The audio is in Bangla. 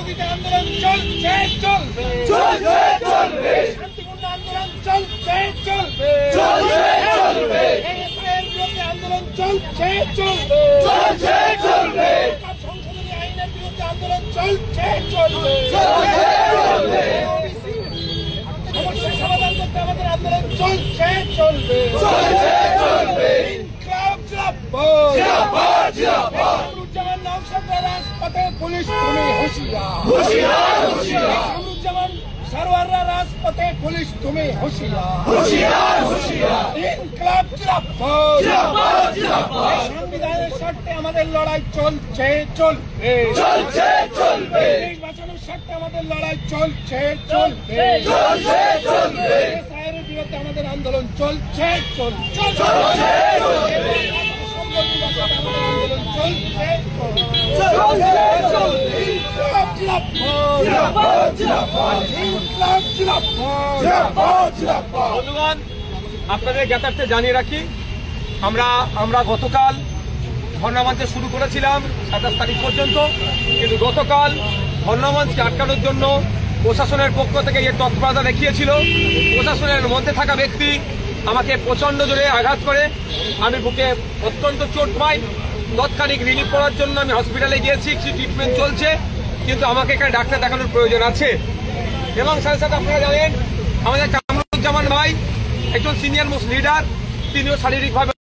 দিতে আন্দোলন চলছে চলবে শান্তিপূর্ণ আন্দোলন চলছে চলবে বিরুদ্ধে আন্দোলন চলছে চলবে সংশোধনী আইনের বিরুদ্ধে আন্দোলন চলছে চলবে সমস্যা সমাধান করতে আমাদের আন্দোলন চলছে চলবে রাজপথে পুলিশ তুমি হুঁশিয়ার সরওয়াররা রাজপথে পুলিশ তুমি হুঁশিয়ার ইনকলাব জিন্দাবাদ সংবিধানের স্বার্থে আমাদের লড়াই চলছে চলবে নির্বাচনের স্বার্থে আমাদের লড়াই চলছে চলবে সাহেবের বিরুদ্ধে আমাদের আন্দোলন চলছে বন্ধুগণ, আপনাদের জ্ঞাতার্থে জানিয়ে রাখি, আমরা গতকাল ধর্ণামঞ্চে শুরু করেছিলাম 27 তারিখ পর্যন্ত, কিন্তু গতকাল ধর্ণামঞ্চকে আটকানোর জন্য প্রশাসনের পক্ষ থেকে যে তৎপরতা দেখিয়েছিল, প্রশাসনের মধ্যে থাকা ব্যক্তি আমাকে প্রচন্ড জোরে আঘাত করে, আমি বুকে অত্যন্ত চোট পাই। তৎক্ষণিক রিলিফ করার জন্য আমি হসপিটালে গিয়েছি, কিছু ট্রিটমেন্ট চলছে, কিন্তু আমাকে এখানে ডাক্তার দেখানোর প্রয়োজন আছে। এবং সাথে সাথে আপনারা জানেন আমাদের কামরুজ্জামান ভাই একজন সিনিয়র মোস্ট লিডার, তিনিও শারীরিকভাবে